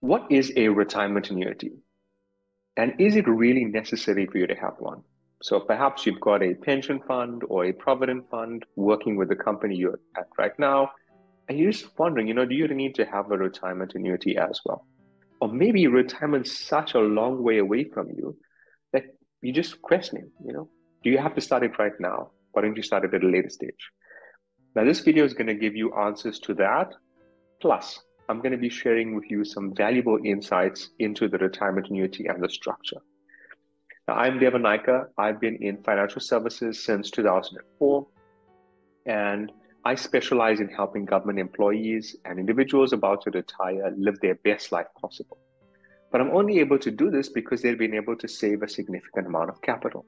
What is a retirement annuity? And is it really necessary for you to have one? So perhaps you've got a pension fund or a provident fund working with the company you're at right now, and you're just wondering, do you need to have a retirement annuity as well? Or maybe retirement's such a long way away from you that you're just questioning, do you have to start it right now? Why don't you start it at a later stage? Now, this video is going to give you answers to that. Plus, I'm going to be sharing with you some valuable insights into the retirement annuity and the structure. Now, I'm Devan Naika. I've been in financial services since 2004, and I specialize in helping government employees and individuals about to retire live their best life possible. But I'm only able to do this because they've been able to save a significant amount of capital.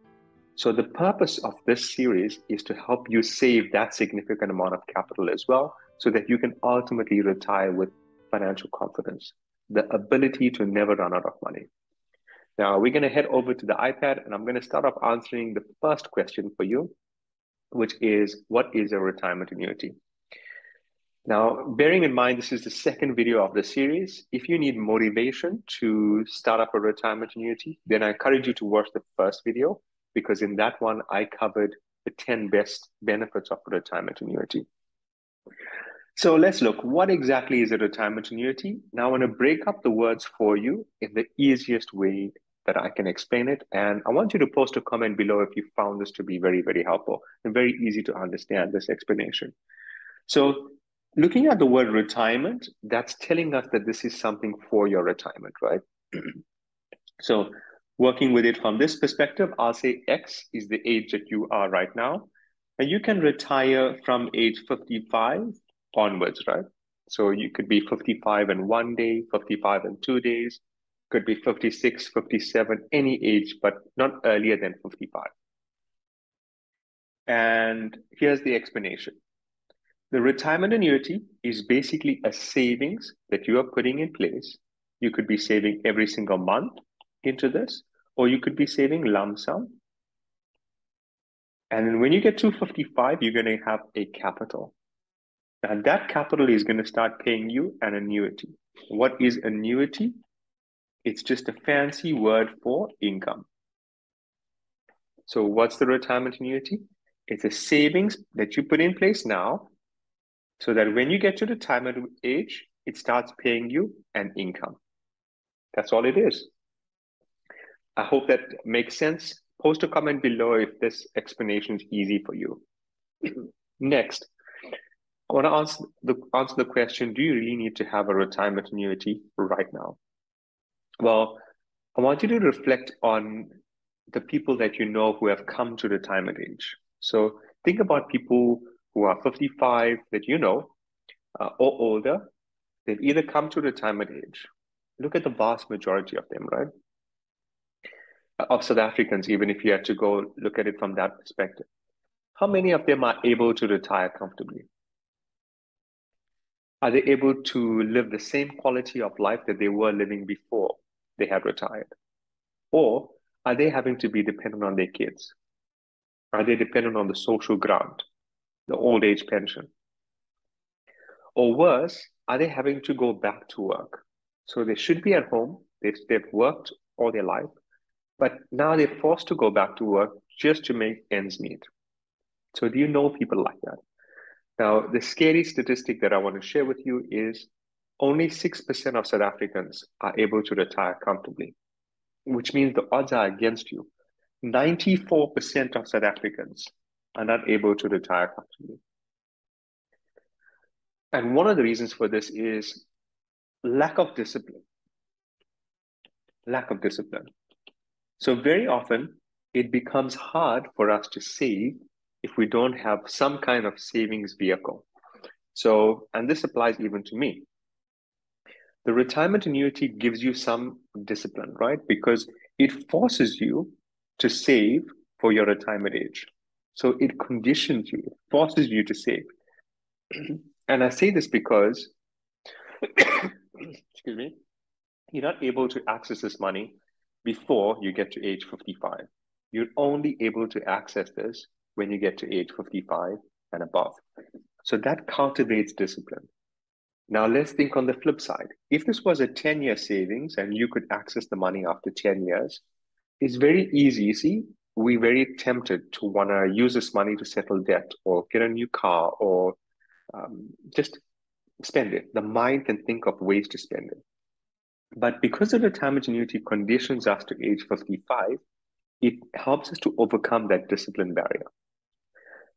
So the purpose of this series is to help you save that significant amount of capital as well, so that you can ultimately retire with financial confidence, the ability to never run out of money. Now, we're going to head over to the iPad, and I'm going to start off answering the first question for you, which is, what is a retirement annuity? Now, bearing in mind, this is the second video of the series. If you need motivation to start up a retirement annuity, then I encourage you to watch the first video, because in that one, I covered the 10 best benefits of a retirement annuity. So let's look, what exactly is a retirement annuity? Now, I want to break up the words for you in the easiest way that I can explain it. And I want you to post a comment below if you found this to be very, very helpful and very easy to understand this explanation. So looking at the word retirement, that's telling us that this is something for your retirement, right? So working with it from this perspective, I'll say X is the age that you are right now. And you can retire from age 55 onwards, right? So you could be 55 in 1 day, 55 in 2 days, could be 56, 57, any age, but not earlier than 55. And here's the explanation. The retirement annuity is basically a savings that you are putting in place. You could be saving every single month into this, or you could be saving lump sum. And then when you get to 55, you're going to have a capital. And that capital is going to start paying you an annuity. What is annuity? It's just a fancy word for income. So what's the retirement annuity? It's a savings that you put in place now, so that when you get to retirement age, it starts paying you an income. That's all it is. I hope that makes sense. Post a comment below if this explanation is easy for you. Next, I want to answer the question, do you really need to have a retirement annuity right now? Well, I want you to reflect on the people that you know who have come to retirement age. So think about people who are 55 that you know, or older. They've either come to retirement age. Look at the vast majority of them, right? Of South Africans, even if you had to go look at it from that perspective. How many of them are able to retire comfortably? Are they able to live the same quality of life that they were living before they had retired? Or are they having to be dependent on their kids? Are they dependent on the social grant, the old age pension? Or worse, are they having to go back to work? So they should be at home, they've worked all their life, but now they're forced to go back to work just to make ends meet. So do you know people like that? Now, the scary statistic that I want to share with you is only 6% of South Africans are able to retire comfortably, which means the odds are against you. 94% of South Africans are not able to retire comfortably. And one of the reasons for this is lack of discipline. Lack of discipline. So very often, it becomes hard for us to save if we don't have some kind of savings vehicle. So, and this applies even to me. The retirement annuity gives you some discipline, right? Because it forces you to save for your retirement age. So it conditions you, it forces you to save. And I say this because, excuse me, you're not able to access this money before you get to age 55. You're only able to access this when you get to age 55 and above. So that cultivates discipline. Now let's think on the flip side. If this was a 10-year savings and you could access the money after 10 years, it's very easy. You see, we're very tempted to want to use this money to settle debt or get a new car or just spend it. The mind can think of ways to spend it. But because the retirement annuity conditions us to age 55, it helps us to overcome that discipline barrier.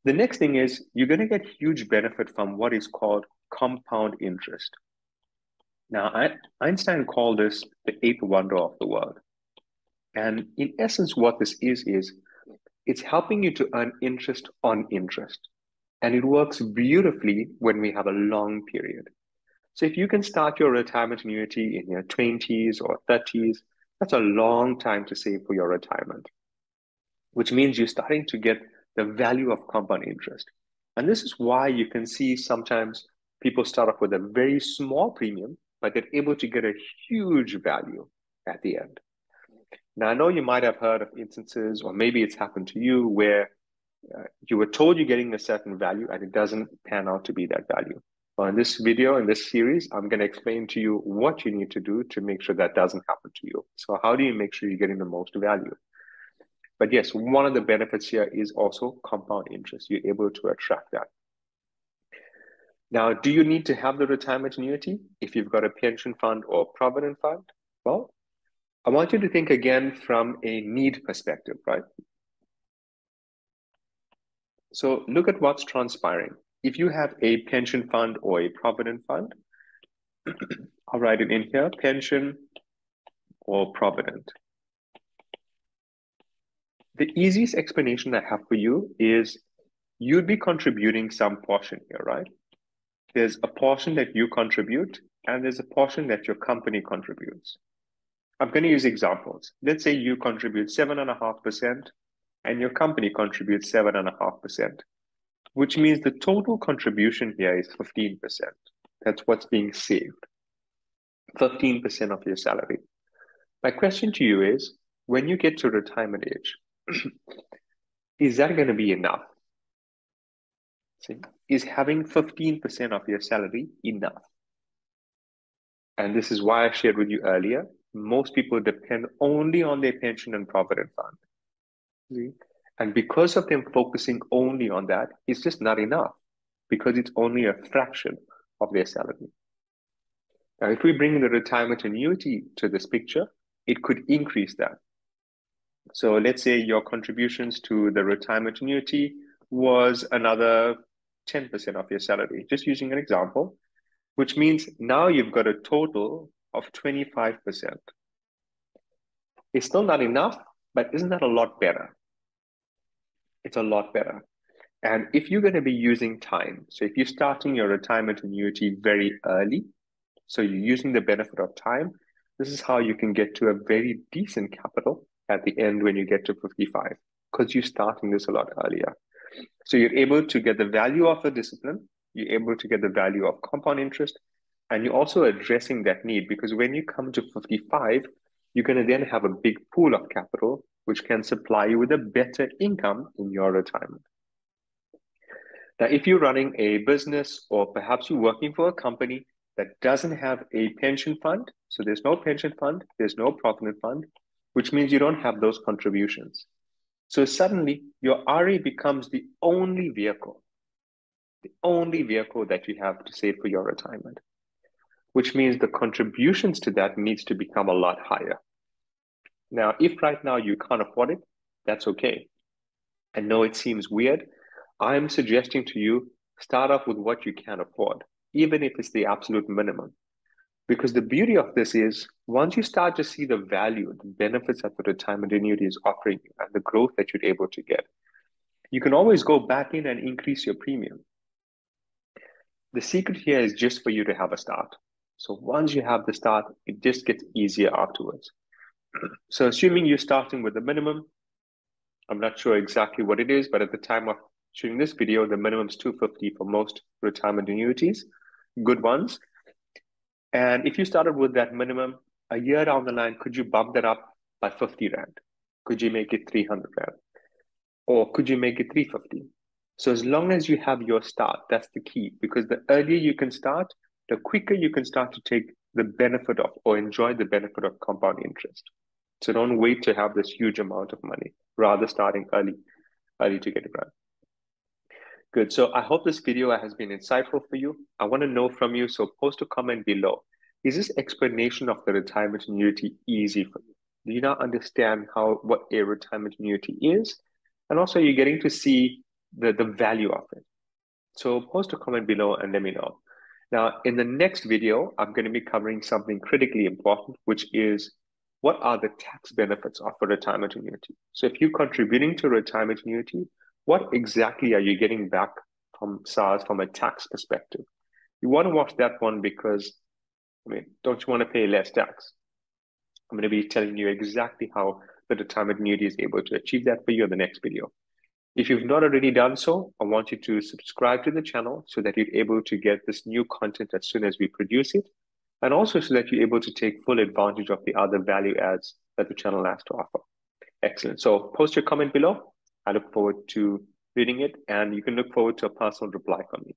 The next thing is you're going to get huge benefit from what is called compound interest. Now, Einstein called this the eighth wonder of the world. And in essence, what this is it's helping you to earn interest on interest. And it works beautifully when we have a long period. So if you can start your retirement annuity in your 20s or 30s, that's a long time to save for your retirement, which means you're starting to get the value of compound interest. And this is why you can see sometimes people start off with a very small premium, but they're able to get a huge value at the end. Now, I know you might have heard of instances, or maybe it's happened to you, where you were told you're getting a certain value and it doesn't pan out to be that value. Well, in this video, in this series, I'm going to explain to you what you need to do to make sure that doesn't happen to you. So how do you make sure you're getting the most value? But yes, one of the benefits here is also compound interest. You're able to attract that. Now, do you need to have the retirement annuity if you've got a pension fund or provident fund? Well, I want you to think again from a need perspective, right? So look at what's transpiring. If you have a pension fund or a provident fund, I'll write it in here, pension or provident. The easiest explanation I have for you is you'd be contributing some portion here, right? There's a portion that you contribute and there's a portion that your company contributes. I'm going to use examples. Let's say you contribute 7.5% and your company contributes 7.5%, which means the total contribution here is 15%. That's what's being saved, 15% of your salary. My question to you is, when you get to retirement age, is that going to be enough? See, is having 15% of your salary enough? And this is why I shared with you earlier, most people depend only on their pension and provident fund. See? And because of them focusing only on that, it's just not enough because it's only a fraction of their salary. Now, if we bring the retirement annuity to this picture, it could increase that. So let's say your contributions to the retirement annuity was another 10% of your salary, just using an example, which means now you've got a total of 25%. It's still not enough, but isn't that a lot better? It's a lot better. And if you're going to be using time, so if you're starting your retirement annuity very early, so you're using the benefit of time, this is how you can get to a very decent capital at the end when you get to 55, because you're starting this a lot earlier. So you're able to get the value of the discipline, you're able to get the value of compound interest, and you're also addressing that need because when you come to 55, you're going to then have a big pool of capital, which can supply you with a better income in your retirement. Now, if you're running a business or perhaps you're working for a company that doesn't have a pension fund, so there's no pension fund, there's no provident fund, which means you don't have those contributions. So suddenly your RA becomes the only vehicle that you have to save for your retirement, which means the contributions to that needs to become a lot higher. Now, if right now you can't afford it, that's okay. I know it seems weird. I'm suggesting to you, start off with what you can afford, even if it's the absolute minimum. Because the beauty of this is, once you start to see the value, the benefits that the retirement annuity is offering you, and the growth that you're able to get, you can always go back in and increase your premium. The secret here is just for you to have a start. So once you have the start, it just gets easier afterwards. So assuming you're starting with the minimum, I'm not sure exactly what it is, but at the time of shooting this video, the minimum is 250 for most retirement annuities, good ones. And if you started with that minimum, a year down the line, could you bump that up by 50 Rand? Could you make it 300 Rand? Or could you make it 350? So as long as you have your start, that's the key, because the earlier you can start, the quicker you can start to take the benefit of or enjoy the benefit of compound interest. So don't wait to have this huge amount of money, rather starting early to get it right. Good. So I hope this video has been insightful for you. I want to know from you, so post a comment below. Is this explanation of the retirement annuity easy for you? Do you now understand what a retirement annuity is? And also, you're getting to see the value of it. So post a comment below and let me know. Now, in the next video, I'm going to be covering something critically important, which is what are the tax benefits of a retirement annuity? So if you're contributing to a retirement annuity, what exactly are you getting back from SARS from a tax perspective? You want to watch that one because, don't you want to pay less tax? I'm going to be telling you exactly how the retirement annuity is able to achieve that for you in the next video. If you've not already done so, I want you to subscribe to the channel so that you're able to get this new content as soon as we produce it, and also so that you're able to take full advantage of the other value adds that the channel has to offer. Excellent. So post your comment below. I look forward to reading it, and you can look forward to a personal reply from me.